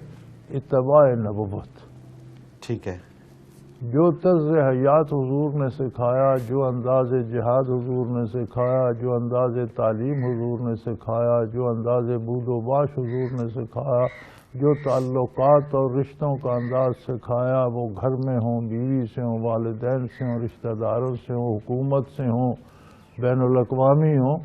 اتباع نبوت۔ ٹھیک ہے۔ جو طرز حیات حضور نے سکھایا، جو انداز جہاد حضور نے سکھایا، جو انداز تعلیم حضور نے سکھایا، جو انداز بود و باش حضور نے سکھایا، جو تعلقات اور رشتوں کا انداز سکھایا، وہ گھر میں ہوں، بیوی سے ہوں، والدین سے ہوں، رشتہ داروں سے ہوں، حکومت سے ہوں، بین الاقوامی ہوں،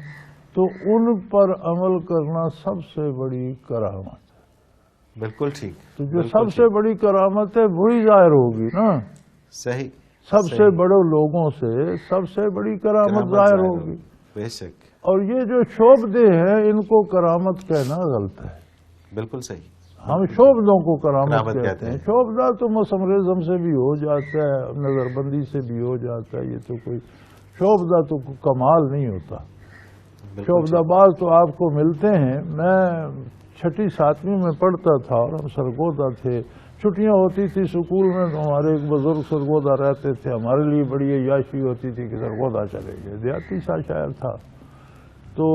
تو ان پر عمل کرنا سب سے بڑی کرامت ہے۔ بالکل ٹھیک۔ تو جو سب سے بڑی کرامت ہے وہی ظاہر ہوگی نا۔ صحیح۔ سب سے بڑے لوگوں سے سب سے بڑی کرامت ظاہر ہوگی۔ بے شک۔ اور یہ جو شعبدے ہیں ان کو کرامت کہنا غلط ہے۔ بالکل صحیح۔ ہم شعبدوں کو کرامت کرامت کہتے ہیں۔ شعبدہ تو مسمرزم سے بھی ہو جاتا ہے، نظر بندی سے بھی ہو جاتا ہے، یہ تو کوئی شعبدہ تو کمال نہیں ہوتا۔ شعبدہ بعض تو آپ کو ملتے ہیں۔ میں 6ٹھی 7ویں میں پڑھتا تھا اور ہم سرگودا تھے، چھٹیاں ہوتی تھی سکول میں تو ہمارے ایک بزرگ سرگودا رہتے تھے، ہمارے لیے بڑی عیاشی ہوتی تھی کہ سرگودا چلے گئے، دیہاتی سا شہر تھا۔ تو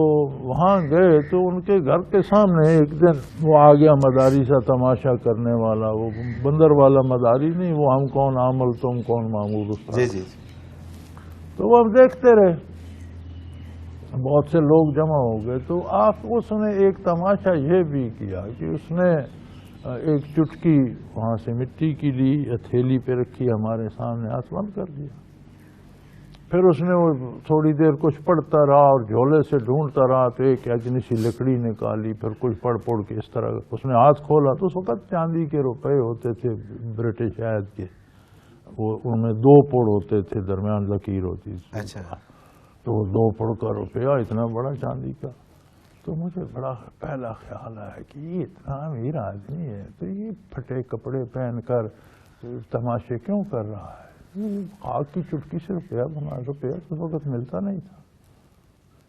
وہاں گئے تو ان کے گھر کے سامنے ایک دن وہ آ گیا مداری سا تماشا کرنے والا، وہ بندر والا مداری نہیں، وہ ہم کون عامل تم کون معمول اس طرح۔ جی جی۔ تو وہ ہم دیکھتے رہے، بہت سے لوگ جمع ہو گئے، تو اس نے ایک تماشا یہ بھی کیا کہ اس نے ایک چٹکی وہاں سے مٹی کی لی، ہتھیلی پہ رکھی، ہمارے سامنے ہاتھ بند کر دیا۔ پھر اس نے وہ تھوڑی دیر کچھ پڑھتا رہا اور جھولے سے ڈھونڈتا رہا تو ایک اجنی سی لکڑی نکالی، پھر کچھ پڑھ کے اس طرح اس نے ہاتھ کھولا تو اس وقت چاندی کے روپے ہوتے تھے برٹش عہد کے، وہ ان میں 2 پڑ ہوتے تھے، درمیان لکیر ہوتی تھی۔ اچھا۔ تو وہ 2 پڑ کا روپیہ اتنا بڑا چاندی کا، تو مجھے بڑا پہلا خیال آیا کہ یہ اتنا امیر آدمی ہے تو یہ پھٹے کپڑے پہن کر تماشے کیوں کر رہا ہے؟ خاک کی چٹکی سے روپیہ اس وقت ملتا نہیں تھا،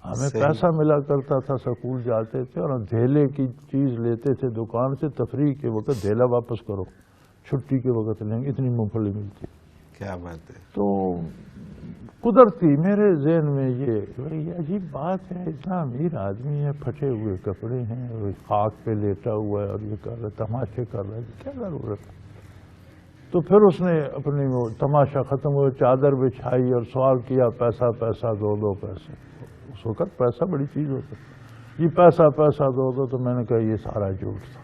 ہمیں پیسہ ملا کرتا تھا، سکول جاتے تھے اور دھیلے کی چیز لیتے تھے دکان سے، تفریح کے وقت دھیلا واپس کرو، چھٹی کے وقت لیں گے، اتنی مونگ پھلی ملتی۔ کیا بات ہے۔ تو قدرتی میرے ذہن میں یہ عجیب بات ہے، اتنا امیر آدمی ہے، پھٹے ہوئے کپڑے ہیں، خاک پہ لیٹا ہوا ہے اور یہ کر رہا ہے، تماشے کر رہا ہے، کیا ضرورت ہے؟ تو پھر اس نے اپنی وہ تماشا ختم ہوئے چادر بچھائی اور سوال کیا، پیسہ 2 پیسے۔ اس وقت پیسہ بڑی چیز ہوتا، یہ پیسہ 2 تو میں نے کہا یہ سارا جھوٹ تھا،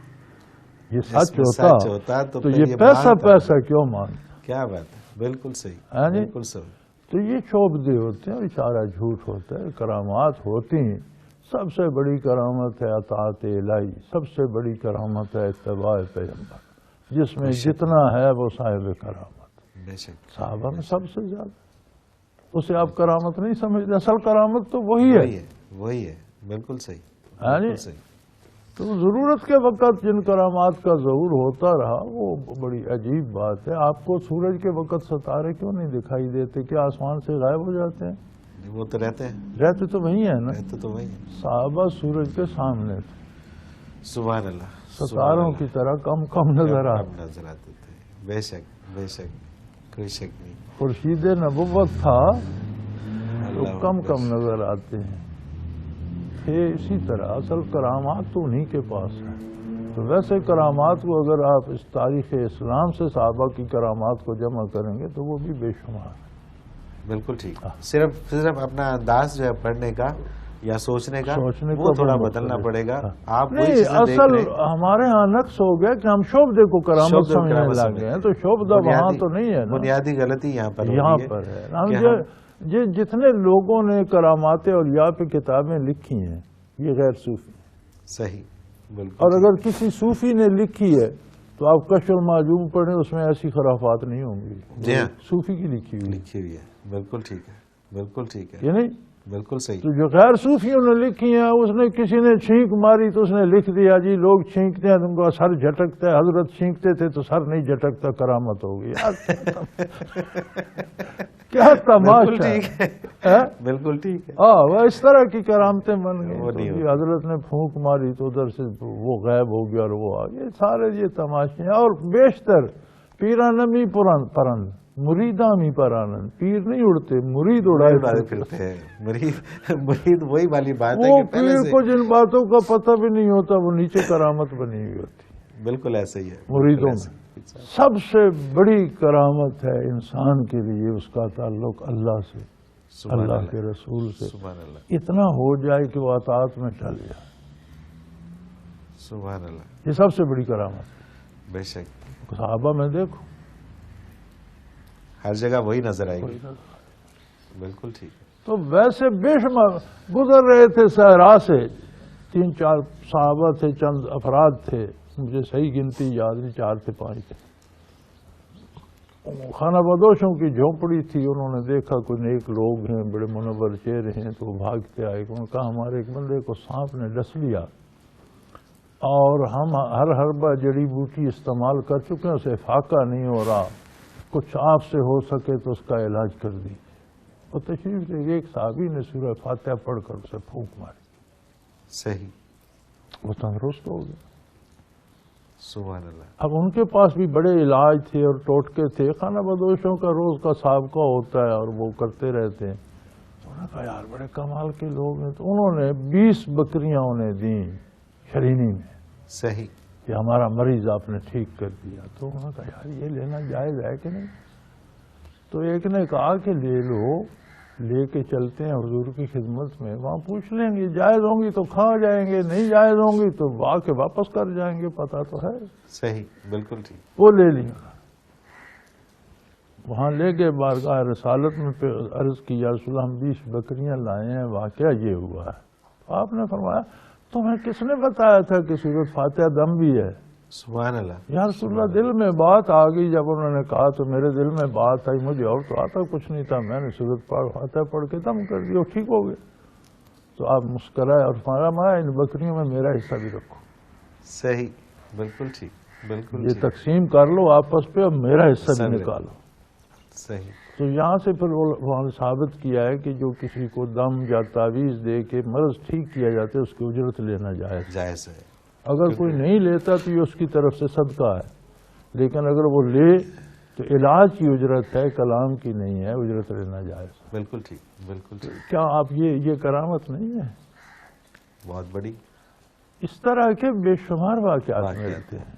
یہ سچ ہوتا تو یہ پیسہ کیوں مانگتا؟ کیا بات ہے، بالکل صحیح، بالکل صحیح۔ تو یہ شعبدے ہوتے ہیں اور سارا جھوٹ ہوتا ہے، کرامات ہوتی ہیں۔ سب سے بڑی کرامت ہے اطاعت الہی، سب سے بڑی کرامت ہے اتباع پیغمبر، جس میں جتنا ہے وہ صاحب کرامت۔ بے شک۔ صحابہ میں سب سے زیادہ، اسے آپ کرامت نہیں سمجھتے، اصل کرامت تو وہی ہے، بالکل صحیح، بالکل صحیح۔ تو ضرورت کے وقت جن کرامات کا ظہور ہوتا رہا وہ بڑی عجیب بات ہے۔ آپ کو سورج کے وقت ستارے کیوں نہیں دکھائی دیتے؟ کیا آسمان سے غائب ہو جاتے ہیں؟ وہ تو رہتے ہیں، رہتے تو وہی ہیں نا۔ رہتے تو وہی ہیں۔ صحابہ سورج کے سامنے تھے، سبحان اللہ، ستاروں کی طرح کم نظر آتے تھے۔ بے شک، بے شک، کوئی شک نہیں۔ خورشید نبوت تھا تو کم نظر آتے ہیں۔ اسی طرح اصل کرامات تو انہی کے پاس ہیں۔ تو ویسے کرامات کو اگر آپ اس تاریخ اسلام سے صحابہ کی کرامات کو جمع کریں گے تو وہ بھی بے شمار ہے۔ بالکل ٹھیک۔ صرف اپنا انداز جو ہے پڑھنے کا یا سوچنے کا سوچنے وہ کا تھوڑا وہ بدلنا مختلف پڑے گا. آپ وہی نہیں، چیزیں دیکھ اصل رہے ہیں. ہمارے ہاں نقص ہو گیا کہ ہم شعبدے کو کرامت شعبدے کو سمجھنے کرامت لگ سمجھتے گئے ہیں، ہیں. تو شعبدہ وہاں تو نہیں ہے نا، بنیادی غلطی یہاں پر ہو یہاں رہی پر ہے. کہ ہم ہم یہ جتنے لوگوں نے کرامات اولیاء پہ کتابیں لکھی ہیں یہ غیر صوفی، صحیح بالکل. اور اگر کسی صوفی نے لکھی ہے تو آپ کشف المعجوم پڑھیں، اس میں ایسی خرافات نہیں ہوں گی. جی ہاں، صوفی کی لکھی ہوئی لکھی ہوئی ہے. بالکل ٹھیک ہے، بالکل ٹھیک ہے، یہ نہیں. بالکل صحیح. تو جو غیر صوفیوں نے لکھی ہیں، اس نے کسی نے چھینک ماری تو اس نے لکھ دیا جی لوگ چھینکتے ہیں تم کو سر جھٹکتا ہے، حضرت چھینکتے تھے تو سر نہیں جھٹکتا، کرامت ہوگی. یار کیا بالکل تماشا ٹھیک ہے. ہے، بالکل ٹھیک ہے. ہاں وہ اس طرح کی کرامتیں بن وہ گئی. نہیں تو ہوتی. جی حضرت نے پھونک ماری تو ادھر سے وہ غائب ہو گیا اور وہ آ گیا. سارے یہ تماشے ہیں. اور بیشتر پیرانمی پرند مریدامی پرانند. پیر نہیں اڑتے، مرید اڑائے اڑائے پھرتے ہیں. مرید وہی والی بات ہے وہ کہ پہلے پیر سے کو جن باتوں کا پتہ بھی نہیں ہوتا وہ نیچے کرامت بنی ہوئی ہوتی. بالکل ایسے ہی ہے. مریدوں میں سب سے بڑی کرامت ہے انسان کے لیے اس کا تعلق اللہ سے، اللہ کے رسول سے. سبحان اللہ، اتنا ہو جائے کہ وہ اطاعت میں ڈل جائے، سبحان اللہ. یہ سب سے بڑی کرامت ہے. بے شک صحابہ میں دیکھو ہر جگہ وہی نظر آئے گی. بالکل ٹھیک ہے. تو ویسے بے شمار گزر رہے تھے صحرا سے، 3-4 صحابہ تھے، چند افراد تھے، مجھے صحیح گنتی یاد نہیں، 4 تھے 5 تھے. خانہ بدوشوں کی جھونپڑی تھی. انہوں نے دیکھا کوئی نیک لوگ ہیں، بڑے منور چہرے ہیں، تو وہ بھاگتے آئے. انہوں نے کہا ہمارے ایک بندے کو سانپ نے ڈس لیا اور ہم ہر ہربہ جڑی بوٹی استعمال کر چکے ہیں، اسے فاقہ نہیں ہو رہا، کچھ آپ سے ہو سکے تو اس کا علاج کر دی. وہ تشریف لے گئے. ایک صحابی نے سورہ فاتحہ پڑھ کر اسے پھونک ماری، صحیح. وہ تندرست ہو گیا. سبحان اللہ. اب ان کے پاس بھی بڑے علاج تھے اور ٹوٹکے تھے. خانہ بدوشوں کا روز کا سابقہ ہوتا ہے اور وہ کرتے رہتے ہیں. انہوں نے کہا یار بڑے کمال کے لوگ ہیں. تو انہوں نے 20 بکریاں انہیں دیں شرینی میں صحیح. کہ ہمارا مریض آپ نے ٹھیک کر دیا. تو انہوں نے کہا یار یہ لینا جائز ہے کہ نہیں؟ تو ایک نے کہا کہ لے لو، لے کے چلتے ہیں حضور کی خدمت میں، وہاں پوچھ لیں گے، جائز ہوں گی تو کھا جائیں گے، نہیں جائز ہوں گی تو آ کے واپس کر جائیں گے، پتہ تو ہے. صحیح بالکل ٹھیک. وہ لے لیا. وہاں لے گئے بارگاہ رسالت میں عرض کی یا رسول اللہ ہم 20 بکریاں لائے ہیں، واقعہ یہ ہوا ہے. آپ نے فرمایا تمہیں کس نے بتایا تھا کہ سورۃ فاتحہ دم بھی ہے؟ سبحان اللہ. یا رسول اللہ دل میں بات آ گئی. جب انہوں نے کہا تو میرے دل میں بات آئی، مجھے اور تو آتا کچھ نہیں تھا، میں نے سورۃ فاتحہ پڑھ کے دم کر دیا، ٹھیک ہو گیا. تو آپ مسکرائے اور فرمایا ان بکریوں میں میرا حصہ بھی رکھو. صحیح بالکل ٹھیک. بالکل یہ ٹھیک. تقسیم کر لو آپس پہ اور میرا حصہ بھی نکالو. صحیح. تو یہاں سے پھر وہاں ثابت کیا ہے کہ جو کسی کو دم یا تعویذ دے کے مرض ٹھیک کیا جاتا ہے اس کی اجرت لینا جائز ہے. اگر کوئی نہیں لیتا تو یہ اس کی طرف سے صدقہ ہے، لیکن اگر وہ لے تو علاج کی اجرت ہے، کلام کی نہیں ہے، اجرت لینا جائز. بالکل ٹھیک. بالکل ٹھیک. کیا آپ یہ کرامت نہیں ہے؟ بہت بڑی. اس طرح کے بے شمار واقعات ملتے ہیں.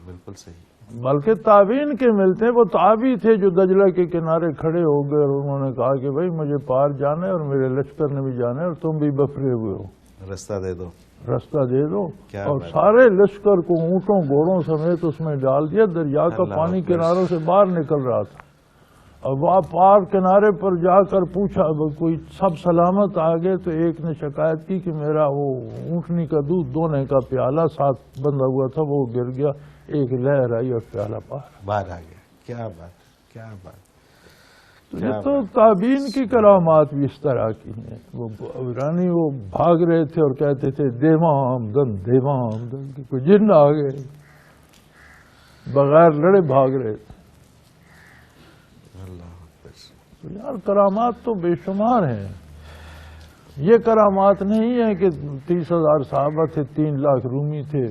بالکل صحیح. بلکہ تابعین کے ملتے ہیں. وہ تابعی تھے جو دجلہ کے کنارے کھڑے ہو گئے اور انہوں نے کہا کہ بھائی مجھے پار جانا ہے اور میرے لشکر نے بھی جانا ہے اور تم بھی بفرے ہوئے ہو، رستہ دے دو. رستہ دے دو. اور بات. سارے لشکر کو اونٹوں گھوڑوں سمیت اس میں ڈال دیا. دریا کا اللہ پانی اکبر. کناروں سے باہر نکل رہا تھا. اور وہ پار کنارے پر جا کر پوچھا، کوئی سب سلامت آ گئے تو ایک نے شکایت کی کہ میرا وہ اونٹنی کا دودھ دونے کا پیالہ ساتھ بندھا ہوا تھا وہ گر گیا. ایک لہر آئی اور پیالہ باہر آ گیا. کیا بات، کیا بات. یہ تو تابعین کی کرامات بھی اس طرح کی ہیں. وہ ایرانی وہ بھاگ رہے تھے اور کہتے تھے دیواں آمدن دیواں آمدن، کی کوئی جن آ گئے، بغیر لڑے بھاگ رہے تھے. اللہ اکبر. تو یار کرامات تو بے شمار ہیں. یہ کرامات نہیں ہے کہ 30,000 صحابہ تھے، 3 لاکھ رومی تھے،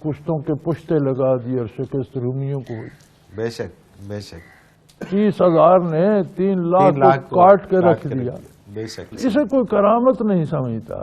پشتوں کے پشتے لگا دی اور شکست رومیوں کو ہوئی. بے شک بے شک. 30,000 نے 3 لاکھ کو کاٹ کے رکھ دیا. بے شک. اسے کوئی کرامت نہیں سمجھتا.